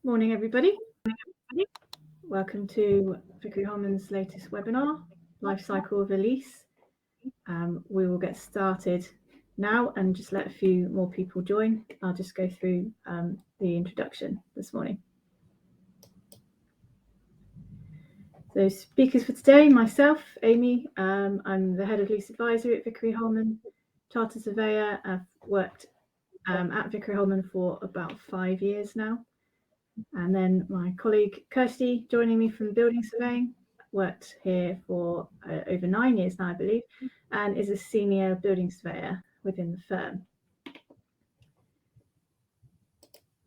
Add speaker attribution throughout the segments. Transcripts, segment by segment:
Speaker 1: Morning, everybody. Welcome to Vickery Holman's latest webinar, Life Cycle of a Lease. We will get started now and just let a few more people join. I'll just go through the introduction this morning. So speakers for today, myself, Amy. I'm the head of Lease Advisory at Vickery Holman, chartered surveyor. I've worked at Vickery Holman for about 5 years now. And then my colleague Kirsty joining me from building surveying, worked here for over 9 years now, I believe, and is a senior building surveyor within the firm.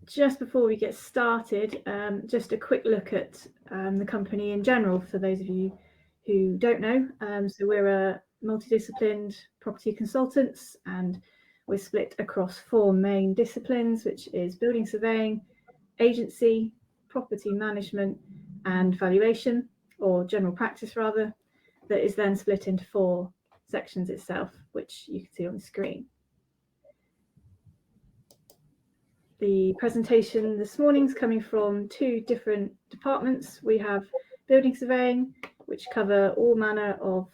Speaker 1: Just before we get started, just a quick look at the company in general for those of you who don't know. So we're a multidisciplined property consultants, and we're split across 4 main disciplines, which is building surveying, agency, property management, and valuation, or general practice rather, that is then split into 4 sections itself, which you can see on the screen. The presentation this morning is coming from 2 different departments. We have building surveying, which cover all manner of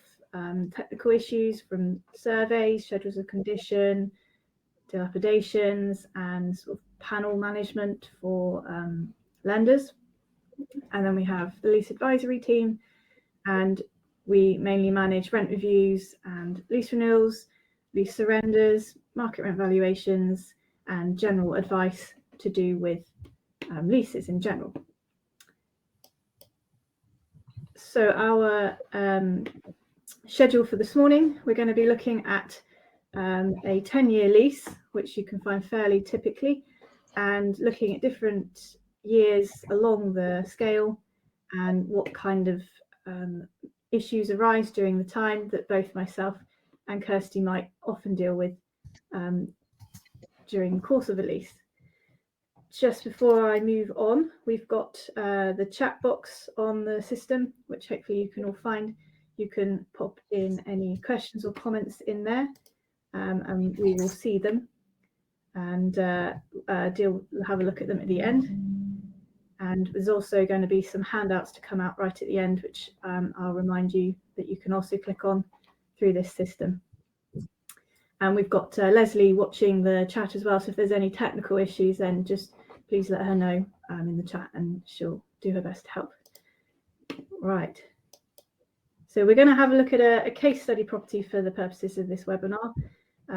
Speaker 1: technical issues, from surveys, schedules of condition, dilapidations, and sort of panel management for lenders. And then we have the lease advisory team, and we mainly manage rent reviews and lease renewals, lease surrenders, market rent valuations, and general advice to do with leases in general. So our schedule for this morning, we're going to be looking at a 10-year lease, which you can find fairly typically, and looking at different years along the scale and what kind of issues arise during the time that both myself and Kirsty might often deal with during the course of a lease. Just before I move on, we've got the chat box on the system, which hopefully you can all find. You can pop in any questions or comments in there, and we will see them and have a look at them at the end. And there's also going to be some handouts to come out right at the end, which I'll remind you that you can also click on through this system. And we've got Leslie watching the chat as well, so if there's any technical issues, then just please let her know in the chat and she'll do her best to help. Right. So we're going to have a look at a case study property for the purposes of this webinar.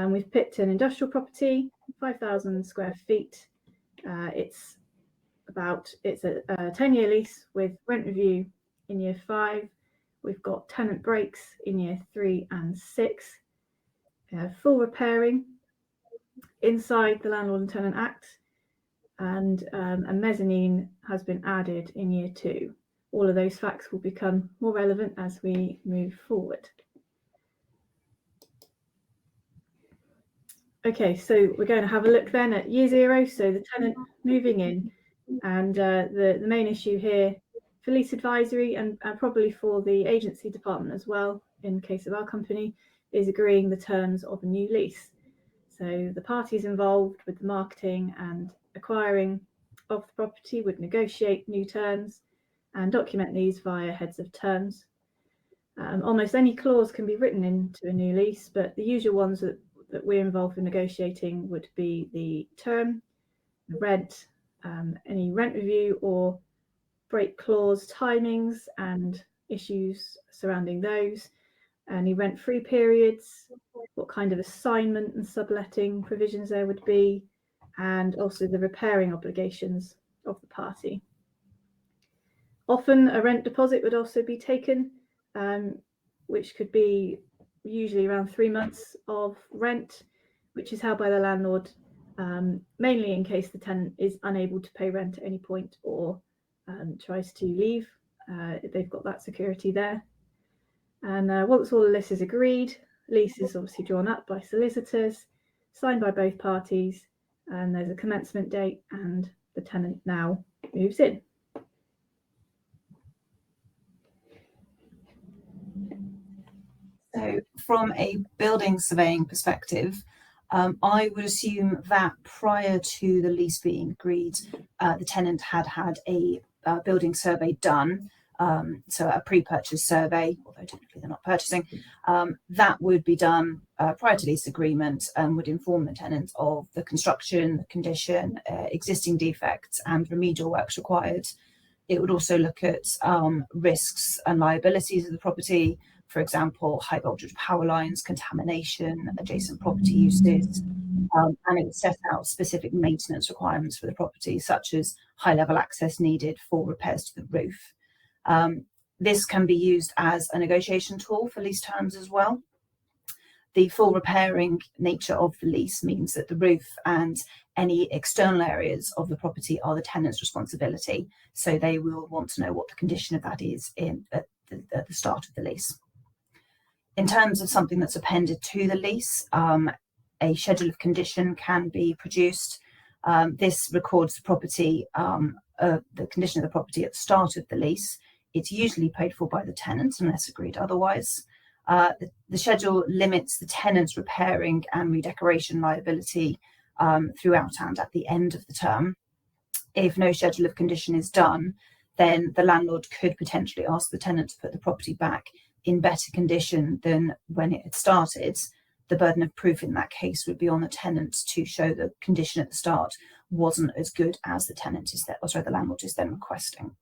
Speaker 1: We've picked an industrial property, 5,000 square feet. It's a 10-year lease with rent review in year 5. We've got tenant breaks in year 3 and 6. Full repairing inside the Landlord and Tenant Act, and a mezzanine has been added in year 2. All of those facts will become more relevant as we move forward. Okay, so we're going to have a look then at year 0, so the tenant moving in, and the main issue here for lease advisory and probably for the agency department as well, in case of our company, is agreeing the terms of a new lease. So the parties involved with the marketing and acquiring of the property would negotiate new terms and document these via heads of terms. Almost any clause can be written into a new lease, but the usual ones that we're involved in negotiating would be the term, the rent, any rent review or break clause timings and issues surrounding those, any rent-free periods, what kind of assignment and subletting provisions there would be, and also the repairing obligations of the party. Often a rent deposit would also be taken, which could be usually around 3 months of rent, which is held by the landlord, mainly in case the tenant is unable to pay rent at any point or tries to leave. They've got that security there. And once all of this is agreed, lease is obviously drawn up by solicitors, signed by both parties, and there's a commencement date, and the tenant now moves in.
Speaker 2: So from a building surveying perspective, I would assume that prior to the lease being agreed, the tenant had a building survey done, so a pre-purchase survey, although technically they're not purchasing, that would be done prior to lease agreement and would inform the tenant of the construction, condition, existing defects and remedial works required. It would also look at risks and liabilities of the property, for example, high voltage power lines, contamination, adjacent property uses, and it would set out specific maintenance requirements for the property, such as high level access needed for repairs to the roof. This can be used as a negotiation tool for lease terms as well. The full repairing nature of the lease means that the roof and any external areas of the property are the tenant's responsibility, so they will want to know what the condition of that is at the start of the lease. In terms of something that's appended to the lease, a schedule of condition can be produced. This records the property, the condition of the property at the start of the lease. It's usually paid for by the tenant unless agreed otherwise. The schedule limits the tenant's repairing and redecoration liability throughout and at the end of the term. If no schedule of condition is done, then the landlord could potentially ask the tenant to put the property back in better condition than when it had started. The burden of proof in that case would be on the tenant to show the condition at the start wasn't as good as the landlord is then requesting.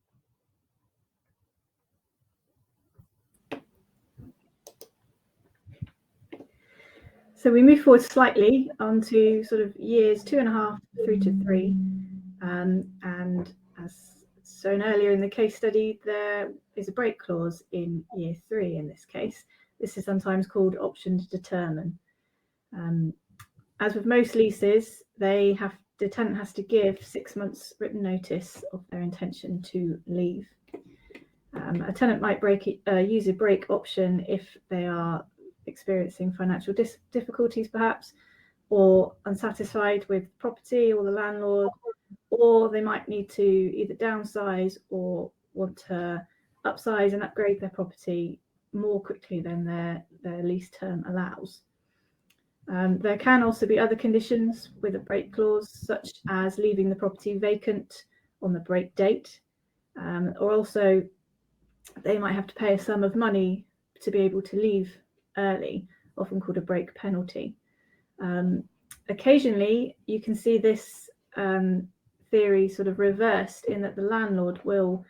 Speaker 1: So we move forward slightly onto sort of years 2.5 through to 3, and as shown earlier in the case study, there is a break clause in year 3 in this case. This is sometimes called option to determine. As with most leases, the tenant has to give 6 months written notice of their intention to leave. A tenant might use a break option if they are experiencing financial difficulties perhaps, or unsatisfied with property or the landlord, or they might need to either downsize or want to upsize and upgrade their property more quickly than their lease term allows. There can also be other conditions with a break clause, such as leaving the property vacant on the break date, or also they might have to pay a sum of money to be able to leave early, often called a break penalty. Occasionally, you can see this theory sort of reversed in that the landlord will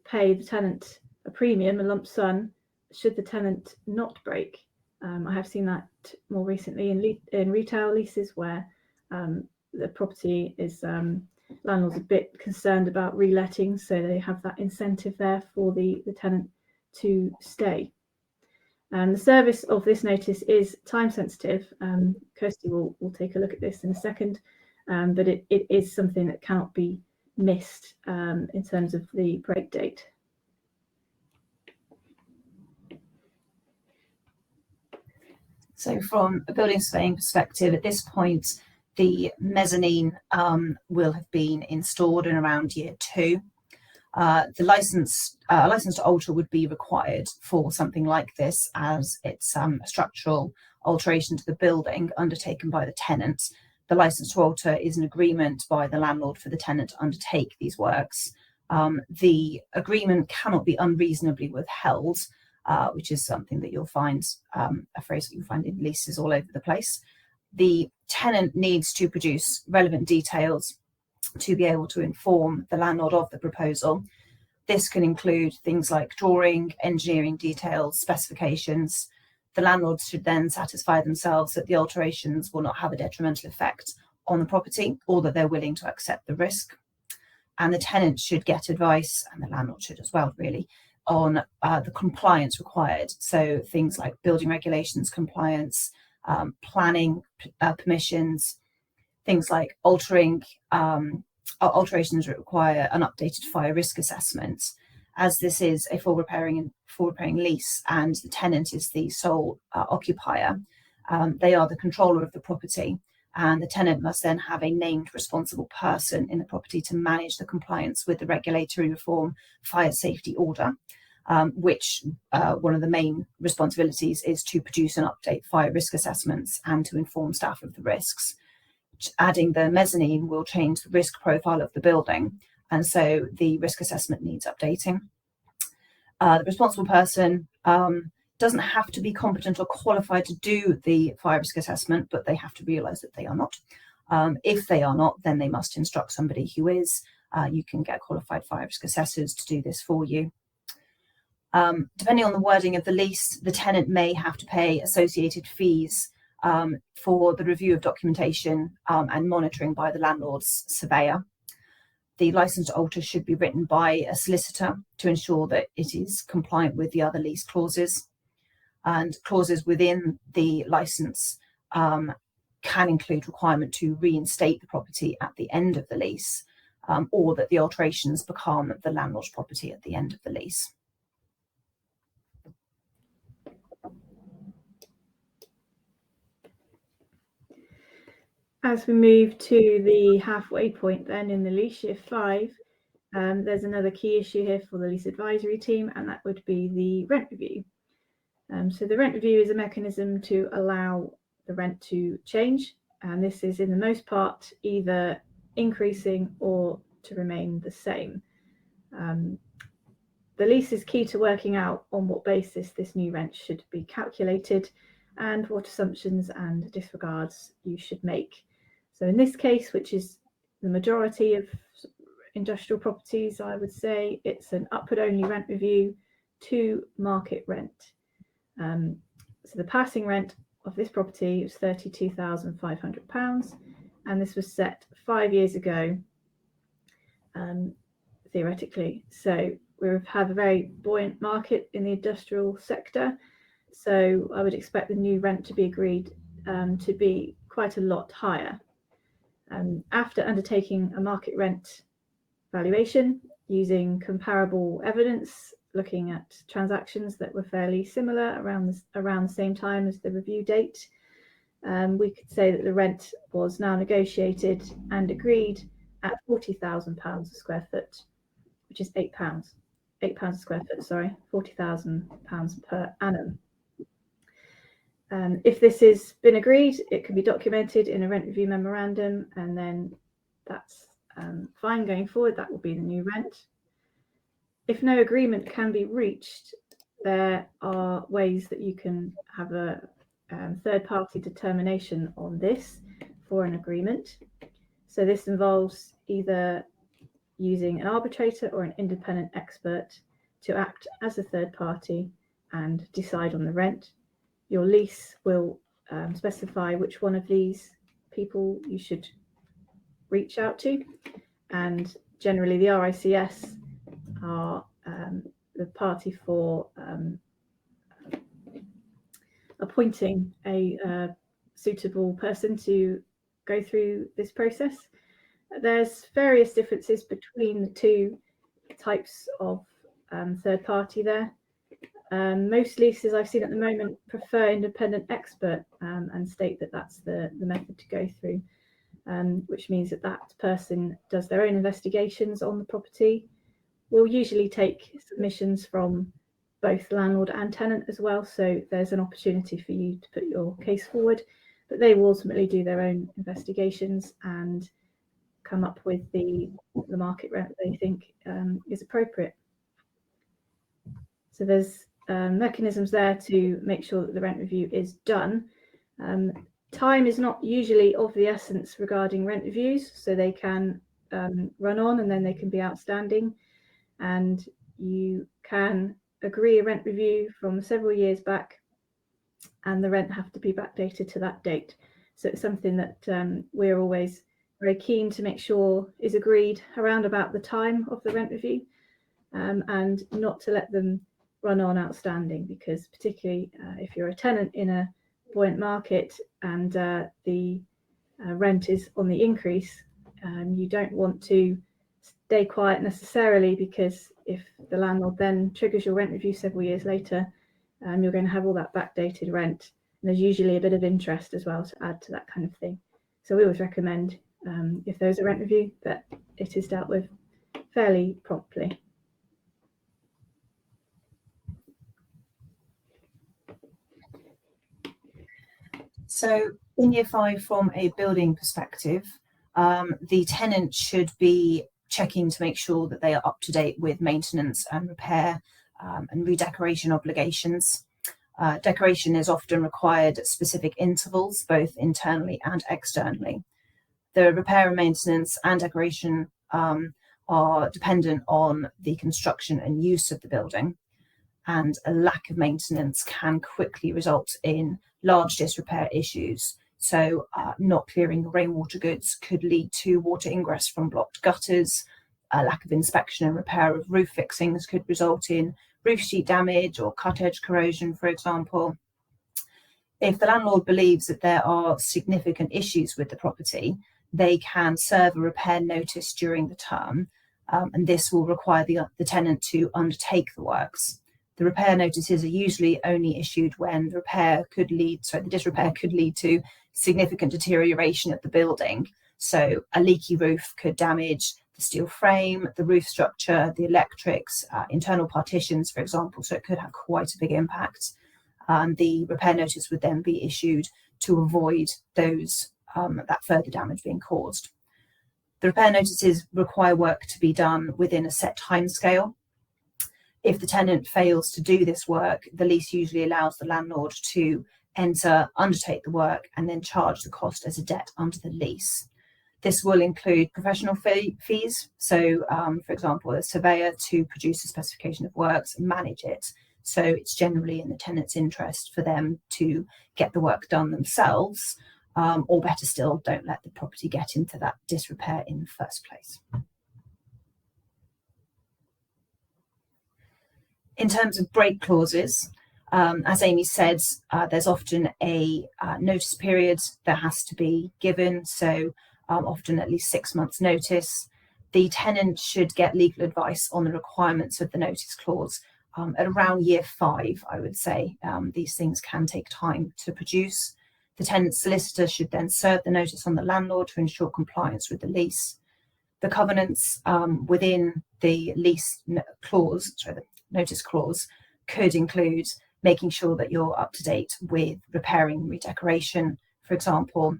Speaker 1: pay the tenant a premium, a lump sum, should the tenant not break. I have seen that more recently in retail leases where the property is landlord's a bit concerned about reletting, so they have that incentive there for the tenant to stay. The service of this notice is time sensitive. Kirsty will take a look at this in a second, but it is something that cannot be missed in terms of the break date.
Speaker 2: So from a building surveying perspective, at this point, the mezzanine will have been installed in around year 2. The license to alter would be required for something like this, as it's a structural alteration to the building undertaken by the tenant. The license to alter is an agreement by the landlord for the tenant to undertake these works. The agreement cannot be unreasonably withheld, which is something that you'll find, a phrase that you'll find in leases all over the place. The tenant needs to produce relevant details to be able to inform the landlord of the proposal. This can include things like drawing, engineering details, specifications. The landlords should then satisfy themselves that the alterations will not have a detrimental effect on the property, or that they're willing to accept the risk. And the tenant should get advice, and the landlord should as well, really, on the compliance required. So things like building regulations compliance, planning permissions, things like alterations that require an updated fire risk assessment. As this is a full repairing lease and the tenant is the sole occupier, they are the controller of the property, and the tenant must then have a named responsible person in the property to manage the compliance with the regulatory reform fire safety order. which one of the main responsibilities is to produce and update fire risk assessments and to inform staff of the risks. Adding the mezzanine will change the risk profile of the building, and so the risk assessment needs updating. The responsible person doesn't have to be competent or qualified to do the fire risk assessment, but they have to realise that they are not. If they are not, then they must instruct somebody who is. You can get qualified fire risk assessors to do this for you. Depending on the wording of the lease, the tenant may have to pay associated fees for the review of documentation and monitoring by the landlord's surveyor. The licence to alter should be written by a solicitor to ensure that it is compliant with the other lease clauses. And clauses within the licence can include requirement to reinstate the property at the end of the lease, or that the alterations become the landlord's property at the end of the lease.
Speaker 1: As we move to the halfway point then in the lease, year 5, there's another key issue here for the Lease Advisory team, and that would be the rent review. So the rent review is a mechanism to allow the rent to change, and this is in the most part either increasing or to remain the same. The lease is key to working out on what basis this new rent should be calculated and what assumptions and disregards you should make. So in this case, which is the majority of industrial properties, I would say it's an upward-only rent review to market rent. So the passing rent of this property was £32,500, and this was set 5 years ago, theoretically. So we have a very buoyant market in the industrial sector. So I would expect the new rent to be agreed to be quite a lot higher. After undertaking a market rent valuation using comparable evidence, looking at transactions that were fairly similar around the same time as the review date, we could say that the rent was now negotiated and agreed at £40,000 a square foot, which is £8 a square foot, sorry, £40,000 per annum. If this has been agreed, it can be documented in a rent review memorandum, and then that's fine going forward. That will be the new rent. If no agreement can be reached, there are ways that you can have a third-party determination on this for an agreement. So this involves either using an arbitrator or an independent expert to act as a third party and decide on the rent. Your lease will specify which one of these people you should reach out to, and generally the RICS are the party for appointing a suitable person to go through this process. There's various differences between the two types of third party there. Most leases I've seen at the moment prefer independent expert and state that that's the method to go through, which means that that person does their own investigations on the property. We'll usually take submissions from both landlord and tenant as well, so there's an opportunity for you to put your case forward, but they will ultimately do their own investigations and come up with the market rent they think is appropriate. So there's mechanisms there to make sure that the rent review is done. Time is not usually of the essence regarding rent reviews, so they can run on and then they can be outstanding, and you can agree a rent review from several years back and the rent have to be backdated to that date. So it's something that we're always very keen to make sure is agreed around about the time of the rent review, and not to let them run on outstanding, because particularly if you're a tenant in a buoyant market and the rent is on the increase, you don't want to stay quiet necessarily, because if the landlord then triggers your rent review several years later, you're going to have all that backdated rent, and there's usually a bit of interest as well to add to that kind of thing. So we always recommend, if there's a rent review, that it is dealt with fairly promptly.
Speaker 2: So in year 5, from a building perspective, the tenant should be checking to make sure that they are up to date with maintenance and repair and redecoration obligations. Decoration is often required at specific intervals, both internally and externally. The repair and maintenance and decoration are dependent on the construction and use of the building, and a lack of maintenance can quickly result in large disrepair issues. So not clearing rainwater goods could lead to water ingress from blocked gutters. A lack of inspection and repair of roof fixings could result in roof sheet damage or cut edge corrosion, for example. If the landlord believes that there are significant issues with the property, they can serve a repair notice during the term, and this will require the tenant to undertake the works. The repair notices are usually only issued when the disrepair could lead to significant deterioration of the building. So a leaky roof could damage the steel frame, the roof structure, the electrics, internal partitions, for example, so it could have quite a big impact. The repair notice would then be issued to avoid that further damage being caused. The repair notices require work to be done within a set timescale. If the tenant fails to do this work, the lease usually allows the landlord to undertake the work, and then charge the cost as a debt under the lease. This will include professional fees. So, for example, a surveyor to produce a specification of works and manage it. So it's generally in the tenant's interest for them to get the work done themselves, or better still, don't let the property get into that disrepair in the first place. In terms of break clauses, as Amy said, there's often a notice period that has to be given, so often at least 6 months notice. The tenant should get legal advice on the requirements of the notice clause at around year 5, I would say. These things can take time to produce. The tenant's solicitor should then serve the notice on the landlord to ensure compliance with the lease. The covenants within the notice clause could include making sure that you're up to date with repairing and redecoration, for example,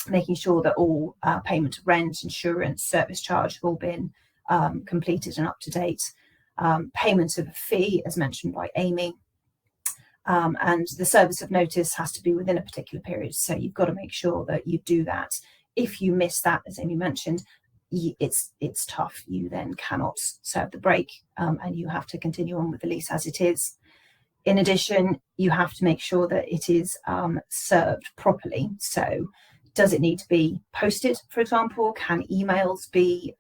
Speaker 2: making sure that all payment of rent, insurance, service charge have all been completed and up to date, payment of a fee, as mentioned by Amy, and the service of notice has to be within a particular period. So you've got to make sure that you do that. If you miss that, as Amy mentioned, it's tough. You then cannot serve the break, and you have to continue on with the lease as it is. In addition, you have to make sure that it is served properly. So does it need to be posted, for example? Can emails be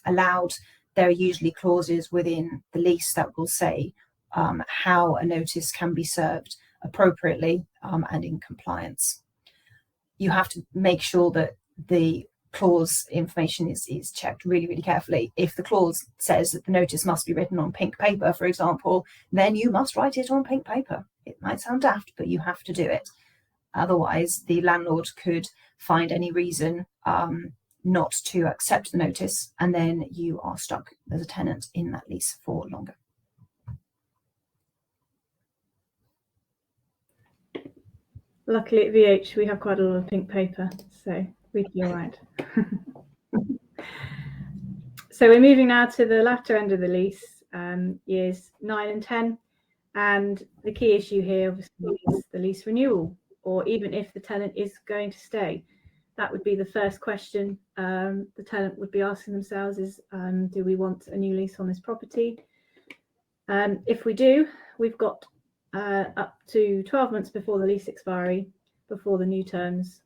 Speaker 2: allowed? There are usually clauses within the lease that will say how a notice can be served appropriately and in compliance. You have to make sure that the clause information is checked really, really carefully. If the clause says that the notice must be written on pink paper, for example, then you must write it on pink paper. It might sound daft, but you have to do it. Otherwise, the landlord could find any reason not to accept the notice, and then you are stuck as a tenant in that lease for longer.
Speaker 1: Luckily at VH we have quite a lot of pink paper, so we'd be all right. So we're moving now to the latter end of the lease, years 9 and 10, and the key issue here obviously is the lease renewal, or even if the tenant is going to stay. That would be the first question the tenant would be asking themselves is, do we want a new lease on this property? If we do, we've got up to 12 months before the lease expiry, before the new terms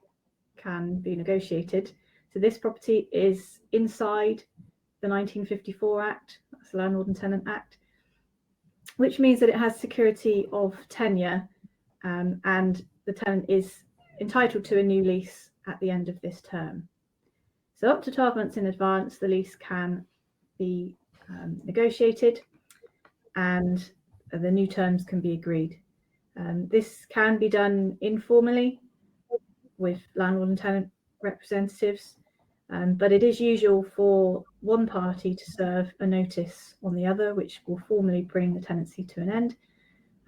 Speaker 1: can be negotiated. So this property is inside the 1954 Act, that's the Landlord and Tenant Act, which means that it has security of tenure, and the tenant is entitled to a new lease at the end of this term. So up to 12 months in advance, the lease can be negotiated and the new terms can be agreed. This can be done informally with landlord and tenant representatives, but it is usual for one party to serve a notice on the other, which will formally bring the tenancy to an end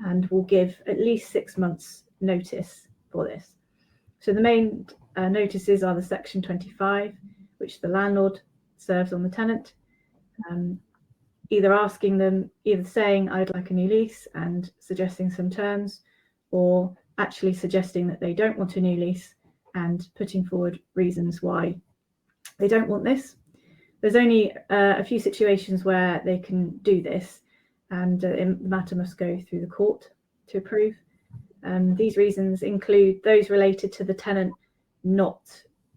Speaker 1: and will give at least 6 months notice for this. So the main notices are the Section 25, which the landlord serves on the tenant, either saying I'd like a new lease and suggesting some terms, or actually suggesting that they don't want a new lease and putting forward reasons why they don't want this. There's only a few situations where they can do this, and the matter must go through the court to approve. These reasons include those related to the tenant not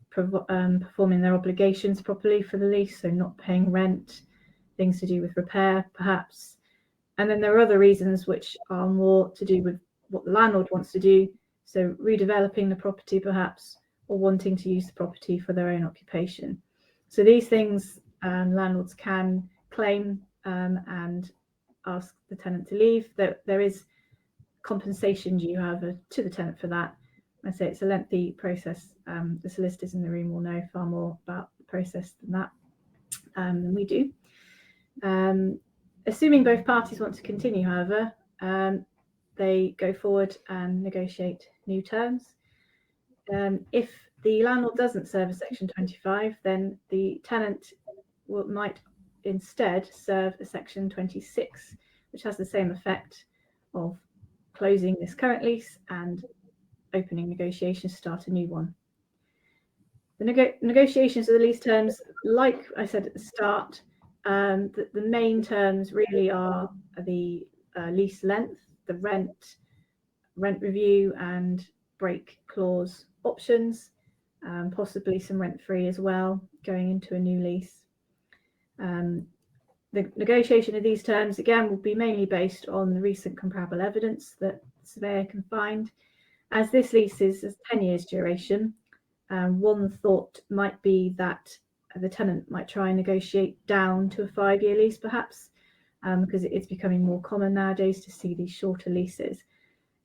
Speaker 1: performing their obligations properly for the lease, so not paying rent, things to do with repair perhaps. And then there are other reasons which are more to do with what the landlord wants to do, so redeveloping the property perhaps, or wanting to use the property for their own occupation. So these things landlords can claim and ask the tenant to leave. There is compensation due, however, to the tenant for that. I say it's a lengthy process. The solicitors in the room will know far more about the process than that than we do. Assuming both parties want to continue, however, they go forward and negotiate new terms. If the landlord doesn't serve a Section 25, then the tenant might instead serve a Section 26, which has the same effect of closing this current lease and opening negotiations to start a new one. The negotiations of the lease terms, like I said at the start, the main terms really are the lease length, the rent review and break clause options, possibly some rent-free as well going into a new lease. The negotiation of these terms, again, will be mainly based on the recent comparable evidence that the surveyor can find. As this lease is 10 years duration, one thought might be that the tenant might try and negotiate down to a 5-year lease perhaps, because it's becoming more common nowadays to see these shorter leases.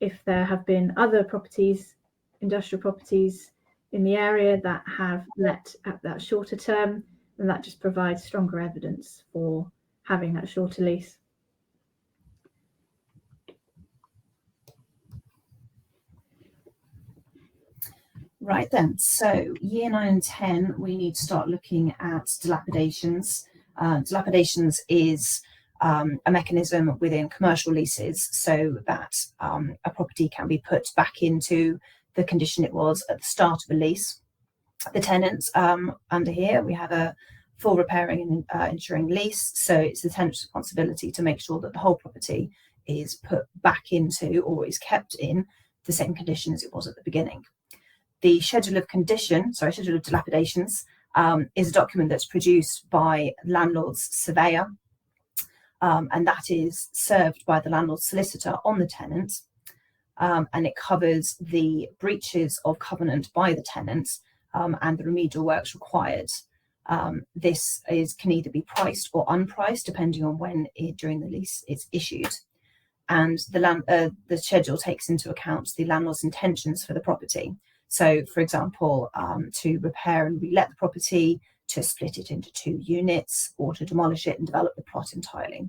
Speaker 1: If there have been other properties, industrial properties in the area that have let at that shorter term, then that just provides stronger evidence for having that shorter lease.
Speaker 2: Right then, so year 9 and 10, we need to start looking at dilapidations. Dilapidations is a mechanism within commercial leases so that a property can be put back into the condition it was at the start of a lease. The tenants under here, we have a full repairing and insuring lease, so it's the tenant's responsibility to make sure that the whole property is put back into or is kept in the same condition as it was at the beginning. The schedule of dilapidations is a document that's produced by landlord's surveyor, and that is served by the landlord's solicitor on the tenant, and it covers the breaches of covenant by the tenant and the remedial works required. This can either be priced or unpriced depending on when during the lease it's issued, and the schedule takes into account the landlord's intentions for the property. So, for example, to repair and relet the property, to split it into 2 units, or to demolish it and develop the plot entirely.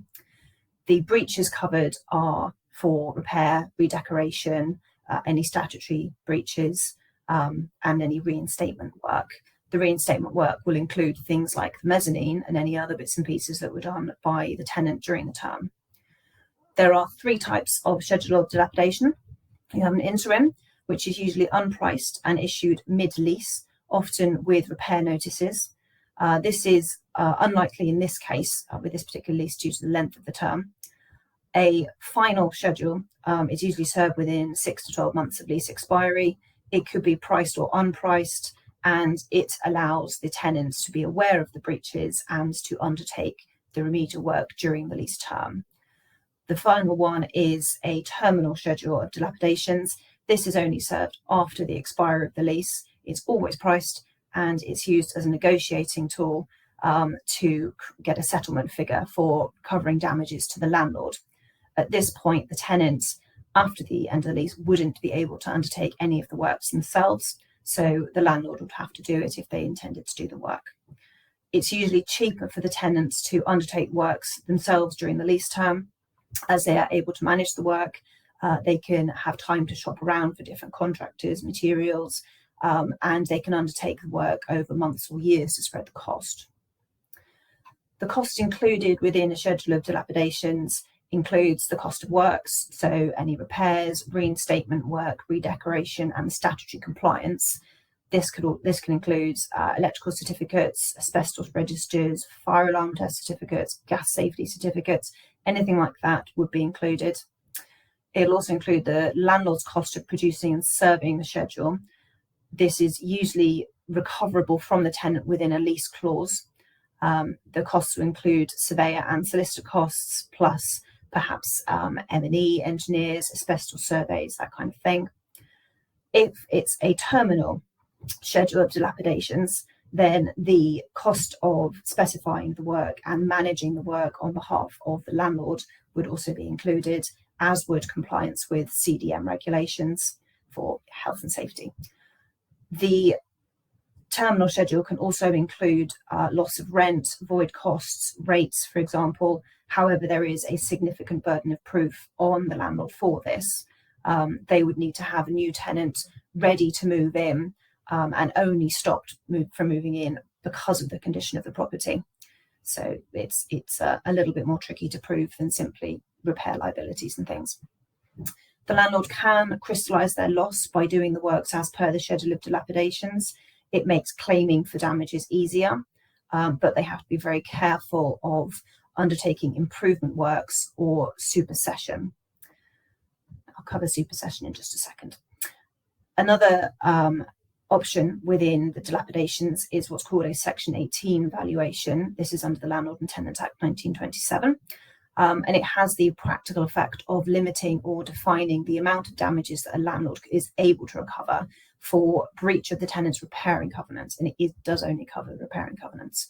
Speaker 2: The breaches covered are for repair, redecoration, any statutory breaches, and any reinstatement work. The reinstatement work will include things like the mezzanine and any other bits and pieces that were done by the tenant during the term. There are 3 types of schedule of dilapidation. You have an interim, which is usually unpriced and issued mid-lease, often with repair notices. This is unlikely in this case with this particular lease due to the length of the term. A final schedule is usually served within 6 to 12 months of lease expiry. It could be priced or unpriced, and it allows the tenants to be aware of the breaches and to undertake the remedial work during the lease term. The final one is a terminal schedule of dilapidations. This is only served after the expiry of the lease. It's always priced, and it's used as a negotiating tool to get a settlement figure for covering damages to the landlord. At this point, the tenants, after the end of the lease, wouldn't be able to undertake any of the works themselves, so the landlord would have to do it if they intended to do the work. It's usually cheaper for the tenants to undertake works themselves during the lease term, as they are able to manage the work. They can have time to shop around for different contractors, materials, and they can undertake the work over months or years to spread the cost. The cost included within a schedule of dilapidations includes the cost of works, so any repairs, reinstatement work, redecoration, and statutory compliance. This can include electrical certificates, asbestos registers, fire alarm test certificates, gas safety certificates, anything like that would be included. It'll also include the landlord's cost of producing and serving the schedule. This is usually recoverable from the tenant within a lease clause. The costs will include surveyor and solicitor costs, plus perhaps M&E, engineers, asbestos surveys, that kind of thing. If it's a terminal schedule of dilapidations, then the cost of specifying the work and managing the work on behalf of the landlord would also be included, as would compliance with CDM regulations for health and safety. The terminal schedule can also include loss of rent, void costs, rates, for example. However, there is a significant burden of proof on the landlord for this. They would need to have a new tenant ready to move in and only stopped from moving in because of the condition of the property. So it's a little bit more tricky to prove than simply repair liabilities and things. The landlord can crystallise their loss by doing the works as per the schedule of dilapidations. It makes claiming for damages easier, but they have to be very careful of undertaking improvement works or supersession. I'll cover supersession in just a second. Another option within the dilapidations is what's called a Section 18 valuation. This is under the Landlord and Tenant Act 1927. And it has the practical effect of limiting or defining the amount of damages that a landlord is able to recover for breach of the tenant's repairing covenants, and it does only cover the repairing covenants.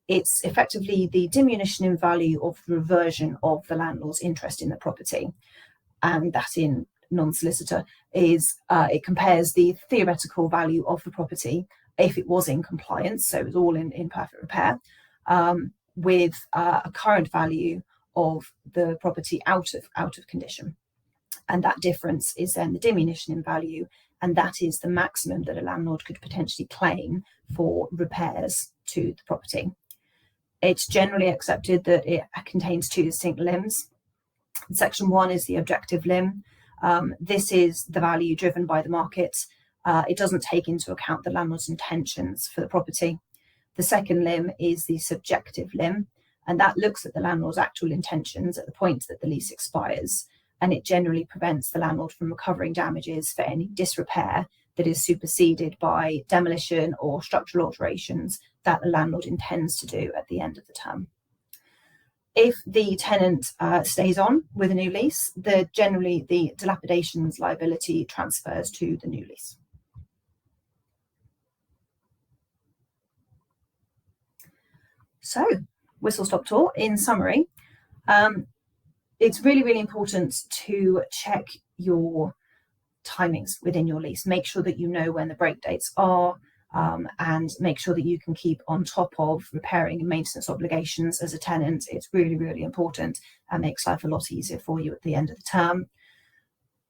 Speaker 2: It's effectively the diminution in value of the reversion of the landlord's interest in the property, and that in non-solicitor is it compares the theoretical value of the property if it was in compliance, so it was all in perfect repair, with a current value of the property out of condition, and that difference is then the diminution in value, and that is the maximum that a landlord could potentially claim for repairs to the property. It's generally accepted that it contains two distinct limbs. Section 1 is the objective limb. This is the value driven by the market. It doesn't take into account the landlord's intentions for the property. The second limb is the subjective limb, and that looks at the landlord's actual intentions at the point that the lease expires, and it generally prevents the landlord from recovering damages for any disrepair that is superseded by demolition or structural alterations that the landlord intends to do at the end of the term. If the tenant stays on with a new lease, generally the dilapidations liability transfers to the new lease. So, whistle-stop tour, in summary, it's really, really important to check your timings within your lease. Make sure that you know when the break dates are, and make sure that you can keep on top of repairing and maintenance obligations as a tenant. It's really, really important and makes life a lot easier for you at the end of the term.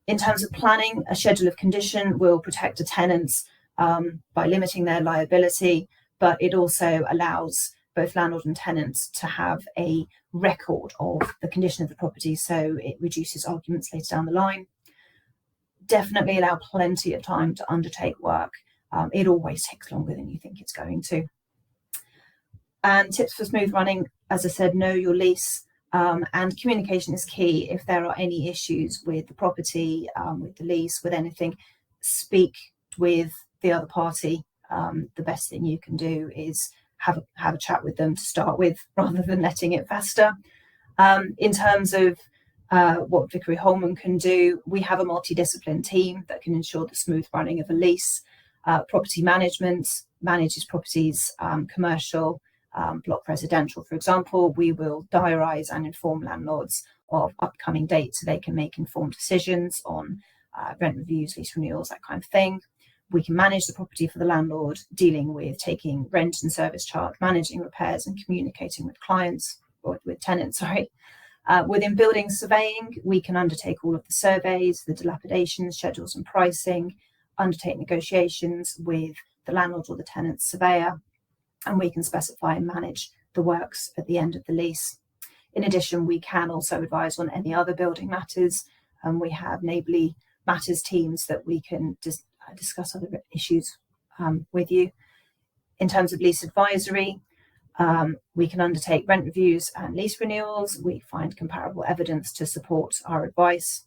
Speaker 2: In terms of planning, a schedule of condition will protect the tenants by limiting their liability, but it also allows both landlord and tenants to have a record of the condition of the property, so it reduces arguments later down the line. Definitely allow plenty of time to undertake work. It always takes longer than you think it's going to. And tips for smooth running, as I said, know your lease, and communication is key. If there are any issues with the property, with the lease, with anything, speak with the other party. The best thing you can do is have a chat with them to start with, rather than letting it fester. In terms of what Vickery Holman can do, we have a multidiscipline team that can ensure the smooth running of a lease. Property management manages properties, commercial, block residential, for example. We will diarise and inform landlords of upcoming dates so they can make informed decisions on rent reviews, lease renewals, that kind of thing. We can manage the property for the landlord, dealing with taking rent and service charge, managing repairs, and communicating with clients, or with tenants, sorry. Within building surveying, we can undertake all of the surveys, the dilapidations, schedules and pricing. undertake negotiations with the landlord or the tenant surveyor, and we can specify and manage the works at the end of the lease. In addition, we can also advise on any other building matters, and we have neighbourly matters teams that we can discuss other issues with you. In terms of lease advisory, we can undertake rent reviews and lease renewals. We find comparable evidence to support our advice.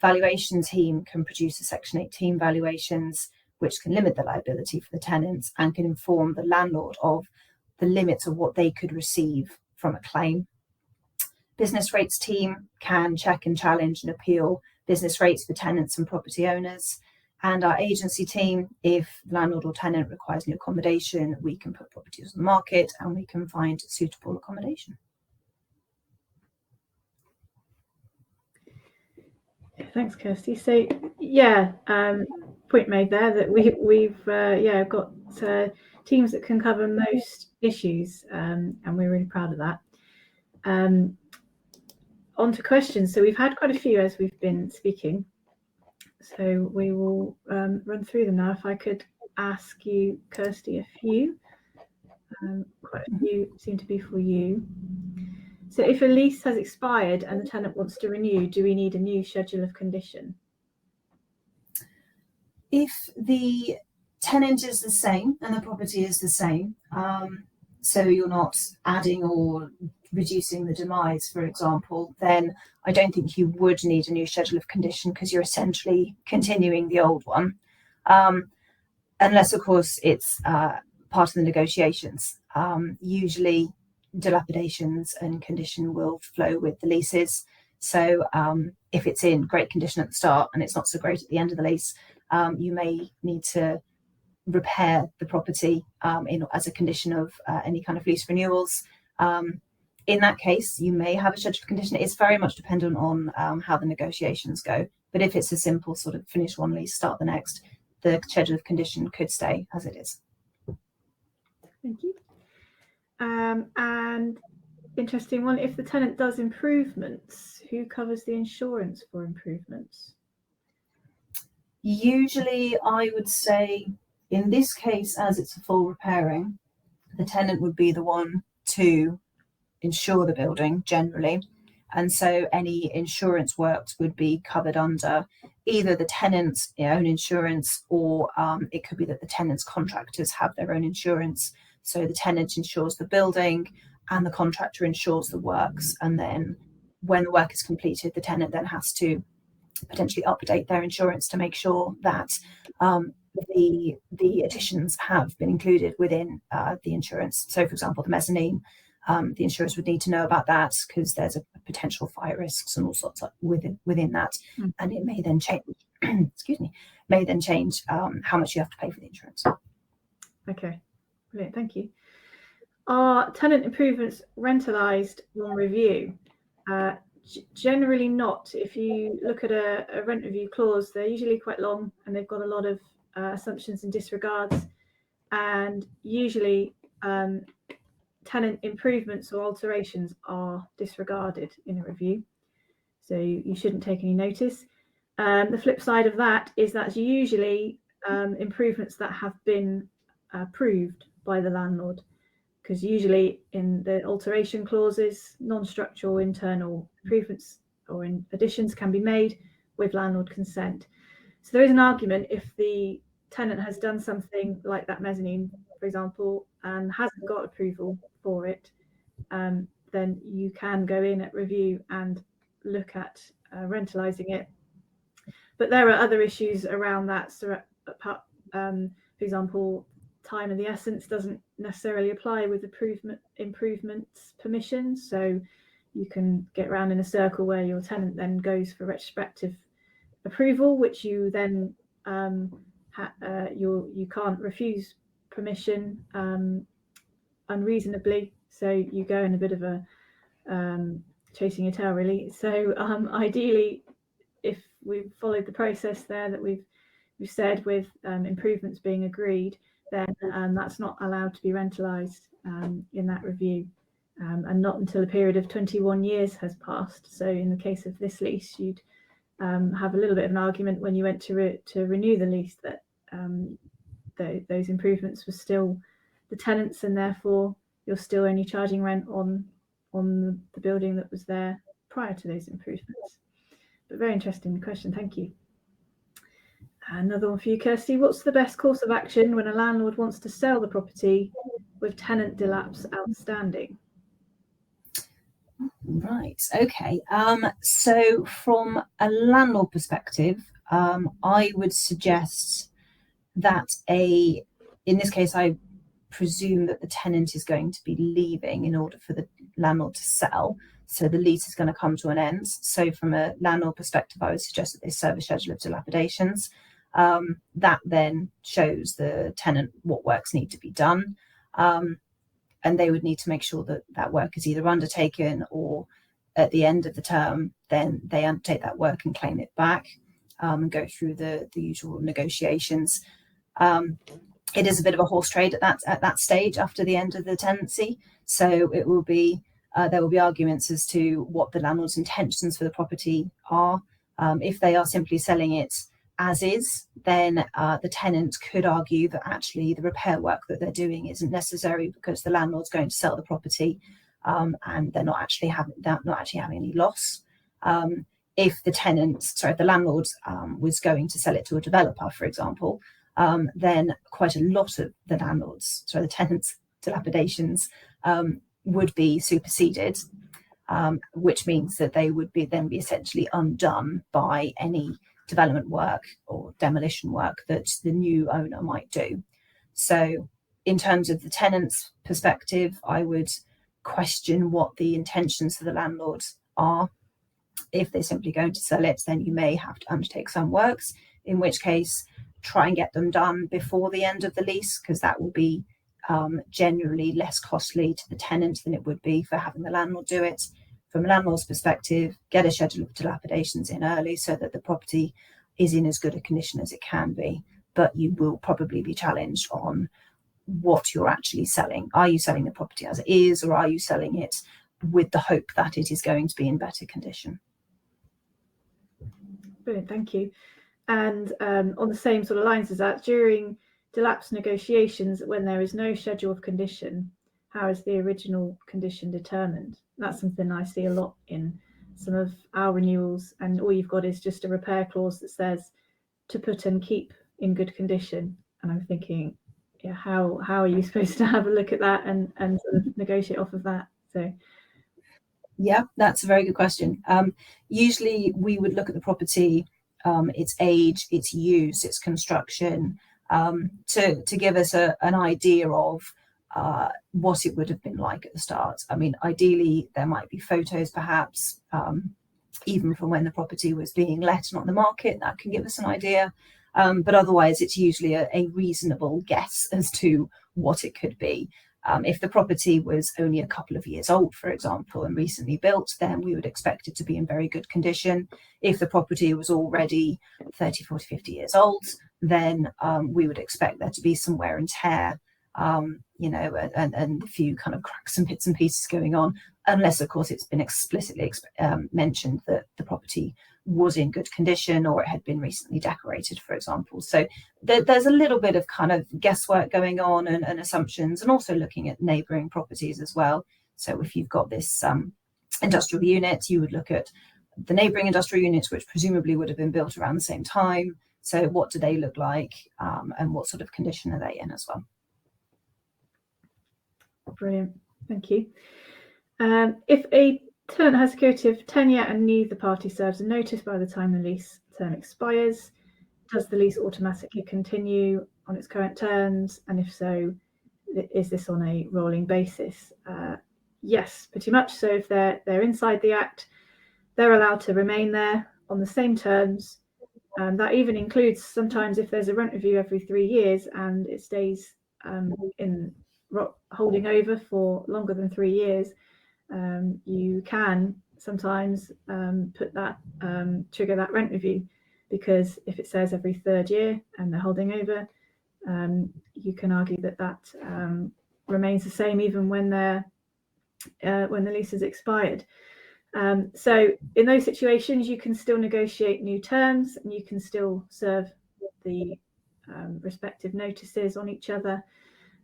Speaker 2: Valuation team can produce a Section 18 valuations, which can limit the liability for the tenants and can inform the landlord of the limits of what they could receive from a claim. Business rates team can check and challenge and appeal business rates for tenants and property owners. And our agency team, if the landlord or tenant requires new accommodation, we can put properties on the market and we can find suitable accommodation.
Speaker 1: Thanks, Kirsty. So yeah, point made there that we've got teams that can cover most issues, and we're really proud of that. On to questions. So we've had quite a few as we've been speaking. So we will run through them now. If I could ask you, Kirsty, a few. Quite a few seem to be for you. So if a lease has expired and the tenant wants to renew, do we need a new schedule of condition?
Speaker 2: If the tenant is the same and the property is the same, so you're not adding or reducing the demise, for example, then I don't think you would need a new schedule of condition because you're essentially continuing the old one. Unless, of course, it's part of the negotiations. Usually dilapidations and condition will flow with the leases. So if it's in great condition at the start and it's not so great at the end of the lease, you may need to repair the property as a condition of any kind of lease renewals. In that case, you may have a schedule of condition. It's very much dependent on how the negotiations go. But if it's a simple sort of finish one lease, start the next, the schedule of condition could stay as it is.
Speaker 1: Thank you. And interesting one, if the tenant does improvements, who covers the insurance for improvements?
Speaker 2: Usually, I would say, in this case, as it's a full repairing, the tenant would be the one to insure the building generally. And so any insurance works would be covered under either the tenant's own insurance, or it could be that the tenant's contractors have their own insurance. So the tenant insures the building and the contractor insures the works. And then when the work is completed, the tenant then has to potentially update their insurance to make sure that the additions have been included within the insurance. So, for example, the mezzanine, the insurers would need to know about that because there's a potential fire risks and all sorts of within that, and it may then change. How much you have to pay for the insurance.
Speaker 1: Okay, brilliant, thank you. Are tenant improvements rentalised on review? Generally not. If you look at a rent review clause, they're usually quite long and they've got a lot of assumptions and disregards, and usually tenant improvements or alterations are disregarded in a review, so you shouldn't take any notice. The flip side of that is that's usually improvements that have been approved by the landlord, because usually in the alteration clauses, non-structural internal improvements or additions can be made with landlord consent. So there is an argument if the tenant has done something like that mezzanine, for example, and hasn't got approval for it, then you can go in at review and look at rentalising it. But there are other issues around that. So, for example, time of the essence doesn't necessarily apply with improvements permissions. So you can get around in a circle where your tenant then goes for retrospective approval, which you then you can't refuse permission unreasonably. So you go in a bit of a chasing your tail, really. So ideally, if we've followed the process there that we've said with improvements being agreed, then that's not allowed to be rentalised in that review, and not until a period of 21 years has passed. So in the case of this lease, you'd have a little bit of an argument when you went to renew the lease that those improvements were still the tenants, and therefore you're still only charging rent on the building that was there prior to those improvements. But very interesting question, thank you. Another one for you, Kirsty. What's the best course of action when a landlord wants to sell the property with tenant dilaps outstanding?
Speaker 2: Right, okay. So from a landlord perspective, I would suggest that in this case, I presume that the tenant is going to be leaving in order for the landlord to sell. So the lease is going to come to an end. So from a landlord perspective, I would suggest that they serve a schedule of dilapidations. That then shows the tenant what works need to be done. And they would need to make sure that that work is either undertaken, or at the end of the term, then they undertake that work and claim it back, and go through the usual negotiations. It is a bit of a horse trade at that stage after the end of the tenancy. So it will be there will be arguments as to what the landlord's intentions for the property are. If they are simply selling it as is, then the tenant could argue that actually the repair work that they're doing isn't necessary because the landlord's going to sell the property, and they're not actually having any loss. If the landlord was going to sell it to a developer, for example, then quite a lot of the tenants' dilapidations would be superseded, which means that they would be essentially undone by any development work or demolition work that the new owner might do. So in terms of the tenant's perspective, I would question what the intentions of the landlord are. If they're simply going to sell it, then you may have to undertake some works, in which case try and get them done before the end of the lease, because that will be generally less costly to the tenant than it would be for having the landlord do it. From a landlord's perspective, get a schedule of dilapidations in early so that the property is in as good a condition as it can be, but you will probably be challenged on what you're actually selling. Are you selling the property as it is, or are you selling it with the hope that it is going to be in better condition?
Speaker 1: Brilliant, thank you. And on the same sort of lines as that, during delapse negotiations, when there is no schedule of condition, how is the original condition determined? That's something I see a lot in some of our renewals, and all you've got is just a repair clause that says to put and keep in good condition. And I'm thinking, yeah, how are you supposed to have a look at that and sort of negotiate off of that? So
Speaker 2: yeah, that's a very good question. Usually we would look at the property, its age, its use, its construction, to give us an idea of what it would have been like at the start. I mean, ideally, there might be photos, perhaps, even from when the property was being let and on the market. That can give us an idea. But otherwise, it's usually a reasonable guess as to what it could be. If the property was only a couple of years old, for example, and recently built, then we would expect it to be in very good condition. If the property was already 30, 40, 50 years old, then we would expect there to be some wear and tear, and a few kind of cracks and bits and pieces going on, unless, of course, it's been explicitly mentioned that the property was in good condition or it had been recently decorated, for example. So there's a little bit of kind of guesswork going on and assumptions, and also looking at neighbouring properties as well. So if you've got this industrial unit, you would look at the neighbouring industrial units, which presumably would have been built around the same time. So what do they look like, and what sort of condition are they in as well?
Speaker 1: Brilliant, thank you. If a tenant has security of tenure and neither party serves a notice by the time the lease term expires, does the lease automatically continue on its current terms? And if so, is this on a rolling basis? Yes, pretty much. So if they're inside the Act, they're allowed to remain there on the same terms. That even includes sometimes if there's a rent review every 3 years and it stays in holding over for longer than 3 years, you can sometimes trigger that rent review, because if it says every 3rd year and they're holding over, you can argue that remains the same even when the lease is expired. So in those situations, you can still negotiate new terms and you can still serve the respective notices on each other.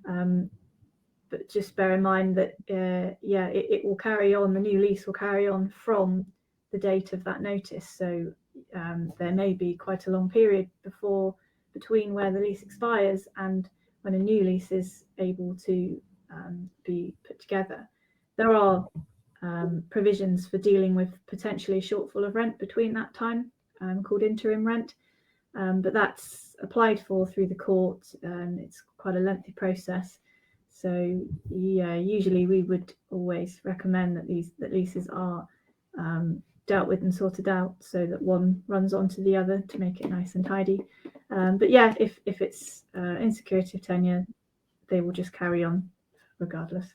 Speaker 1: But just bear in mind that, it will carry on, the new lease will carry on from the date of that notice. So there may be quite a long period between where the lease expires and when a new lease is able to be put together. There are provisions for dealing with potentially a shortfall of rent between that time, called interim rent, but that's applied for through the court. It's quite a lengthy process. So yeah, usually we would always recommend that leases are dealt with and sorted out so that one runs on to the other to make it nice and tidy. But yeah, if it's insecurity of tenure, they will just carry on regardless.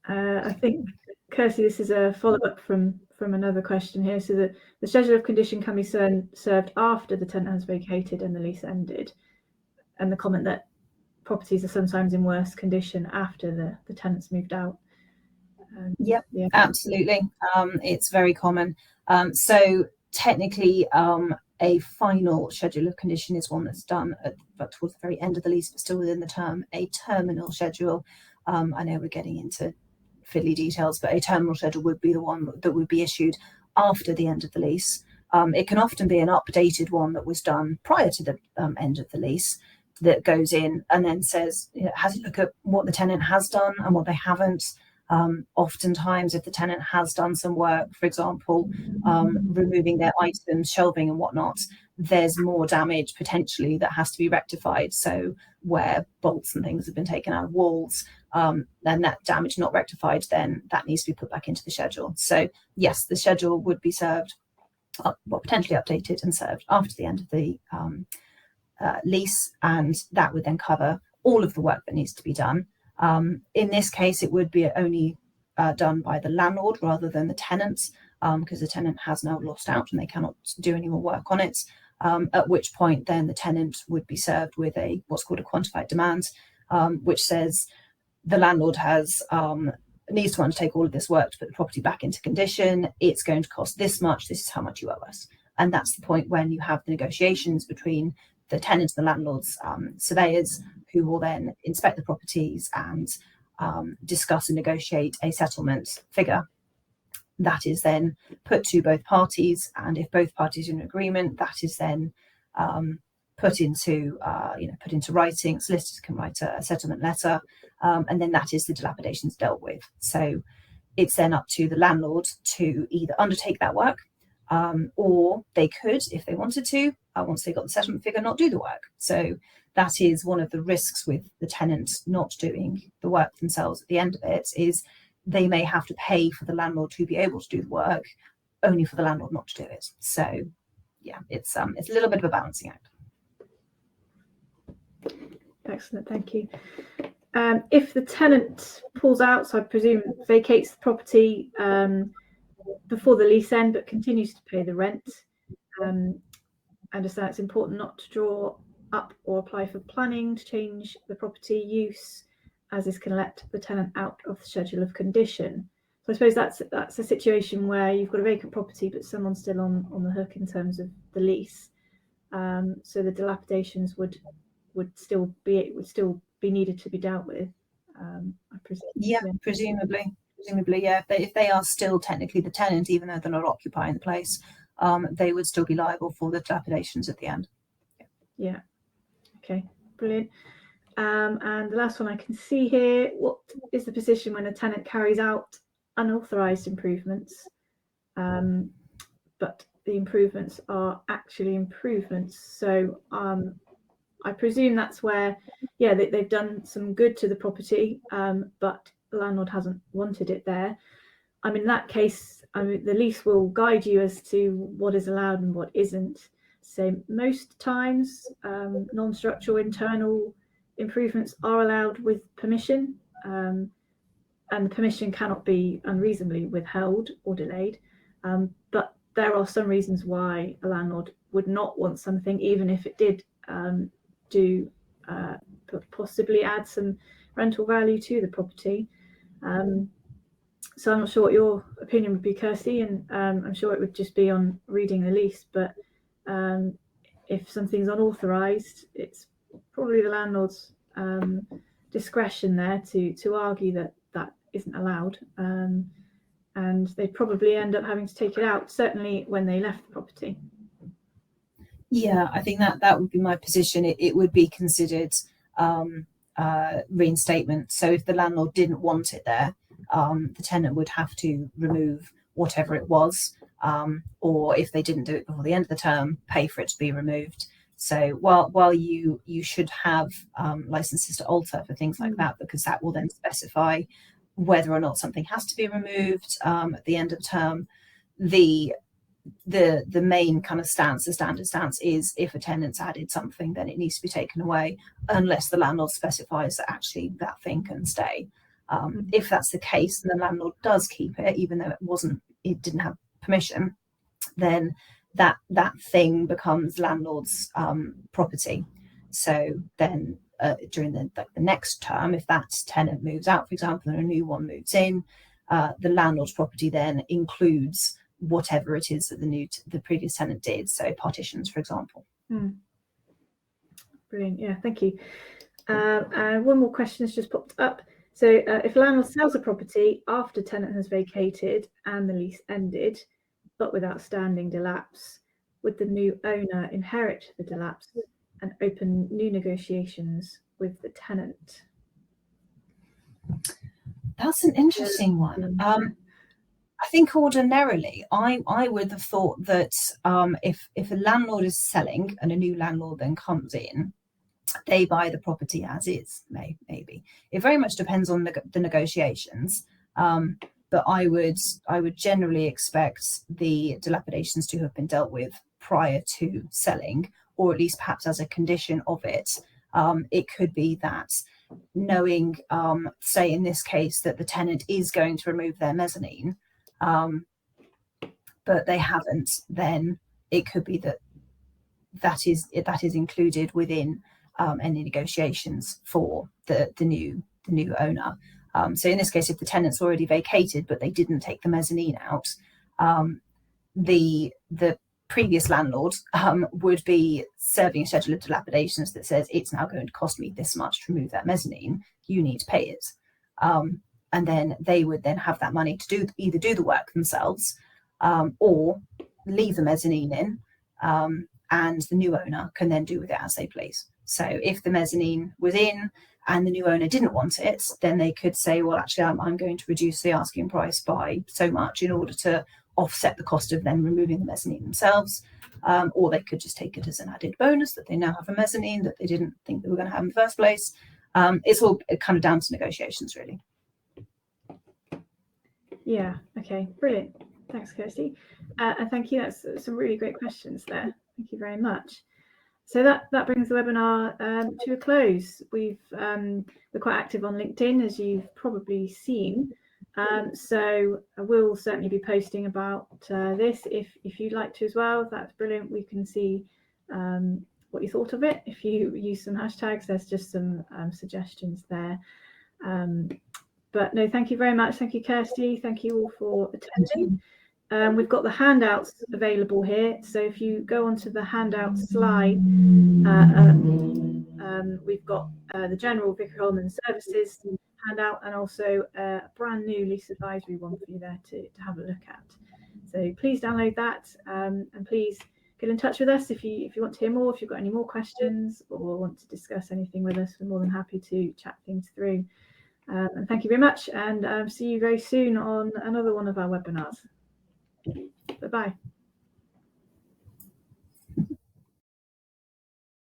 Speaker 1: I think, Kirsty, this is a follow-up from another question here. So the schedule of condition can be served after the tenant has vacated and the lease ended, and the comment that properties are sometimes in worse condition after the tenants moved out.
Speaker 2: Yep, yeah, absolutely. It's very common. So technically, a final schedule of condition is one that's done towards the very end of the lease, but still within the term. A terminal schedule, I know we're getting into fiddly details, but a terminal schedule would be the one that would be issued after the end of the lease. It can often be an updated one that was done prior to the end of the lease, that goes in and then says, has a look at what the tenant has done and what they haven't. Oftentimes, if the tenant has done some work, for example, removing their items, shelving and whatnot, there's more damage potentially that has to be rectified. So where bolts and things have been taken out of walls, and that damage not rectified, then that needs to be put back into the schedule. So yes, the schedule would be served, potentially updated and served after the end of the lease, and that would then cover all of the work that needs to be done. In this case, it would be only done by the landlord rather than the tenants, because the tenant has now lost out and they cannot do any more work on it. At which point then the tenant would be served with what's called a quantified demand, which says the landlord needs to undertake all of this work to put the property back into condition. It's going to cost this much. This is how much you owe us. And that's the point when you have the negotiations between the tenants and the landlord's surveyors, who will then inspect the properties and discuss and negotiate a settlement figure that is then put to both parties. And if both parties are in agreement, that is then put into writing. Solicitors can write a settlement letter, and then that is the dilapidations dealt with. So it's then up to the landlord to either undertake that work, or they could, if they wanted to, once they got the settlement figure, not do the work. So that is one of the risks with the tenant not doing the work themselves at the end of it, is they may have to pay for the landlord to be able to do the work, only for the landlord not to do it. So yeah, it's a little bit of a balancing act.
Speaker 1: Excellent, thank you. If the tenant pulls out, so I presume vacates the property before the lease end but continues to pay the rent, I understand it's important not to draw up or apply for planning to change the property use, as this can let the tenant out of the schedule of condition. So I suppose that's a situation where you've got a vacant property but someone's still on the hook in terms of the lease. So the dilapidations would still be needed to be dealt with. I presume.
Speaker 2: Yeah, presumably, yeah. If they are still technically the tenant, even though they're not occupying the place, they would still be liable for the dilapidations at the end.
Speaker 1: Yeah. Okay, brilliant. And the last one I can see here, what is the position when a tenant carries out unauthorised improvements, but the improvements are actually improvements? So I presume that's where, they've done some good to the property, but the landlord hasn't wanted it there. In that case, the lease will guide you as to what is allowed and what isn't. So most times, non-structural internal improvements are allowed with permission, and the permission cannot be unreasonably withheld or delayed. But there are some reasons why a landlord would not want something, even if it did possibly add some rental value to the property. So I'm not sure what your opinion would be, Kirsty, and I'm sure it would just be on reading the lease, but if something's unauthorised, it's probably the landlord's discretion there to argue that isn't allowed, and they probably end up having to take it out, certainly when they left the property.
Speaker 2: Yeah, I think that would be my position. It would be considered reinstatement. So if the landlord didn't want it there, the tenant would have to remove whatever it was, or if they didn't do it before the end of the term, pay for it to be removed. So while you should have licenses to alter for things like that, because that will then specify whether or not something has to be removed at the end of the term. The main kind of stance, the standard stance, is if a tenant's added something, then it needs to be taken away, unless the landlord specifies that actually that thing can stay. If that's the case, and the landlord does keep it, even though it didn't have permission, then that thing becomes landlord's property. So then during the next term, if that tenant moves out, for example, and a new one moves in, the landlord's property then includes whatever it is that the previous tenant did. So partitions, for example.
Speaker 1: Brilliant. Yeah, thank you. And one more question has just popped up. So if a landlord sells a property after tenant has vacated and the lease ended, but with outstanding delapse, would the new owner inherit the delapse and open new negotiations with the tenant?
Speaker 2: That's an interesting one. I think ordinarily, I would have thought that if a landlord is selling and a new landlord then comes in, they buy the property as is. Maybe it very much depends on the negotiations. But I would generally expect the dilapidations to have been dealt with prior to selling, or at least perhaps as a condition of it. It could be that, knowing, say in this case, that the tenant is going to remove their mezzanine, but they haven't, then it could be that is included within any negotiations for the new owner. So in this case, if the tenant's already vacated but they didn't take the mezzanine out, the previous landlord would be serving a schedule of dilapidations that says it's now going to cost me this much to remove that mezzanine. You need to pay it. And then they would then have that money to either do the work themselves, or leave the mezzanine in, and the new owner can then do with it as they please. So if the mezzanine was in and the new owner didn't want it, then they could say, well, actually, I'm going to reduce the asking price by so much in order to offset the cost of them removing the mezzanine themselves. Or they could just take it as an added bonus that they now have a mezzanine that they didn't think they were going to have in the first place. It's all kind of down to negotiations, really.
Speaker 1: Yeah, okay, brilliant. Thanks, Kirsty. And thank you. That's some really great questions there. Thank you very much. So that brings the webinar to a close. We're quite active on LinkedIn, as you've probably seen. So I will certainly be posting about this if you'd like to as well. That's brilliant. We can see what you thought of it. If you use some hashtags, there's just some suggestions there. But no, thank you very much. Thank you, Kirsty. Thank you all for attending. We've got the handouts available here. So if you go onto the handout slide, we've got the general Vickery Holman services handout, and also a brand new lease advisory one for you there to have a look at. So please download that, and please get in touch with us if you want to hear more, if you've got any more questions or want to discuss anything with us. We're more than happy to chat things through. And thank you very much, and see you very soon on another one of our webinars. Bye-bye.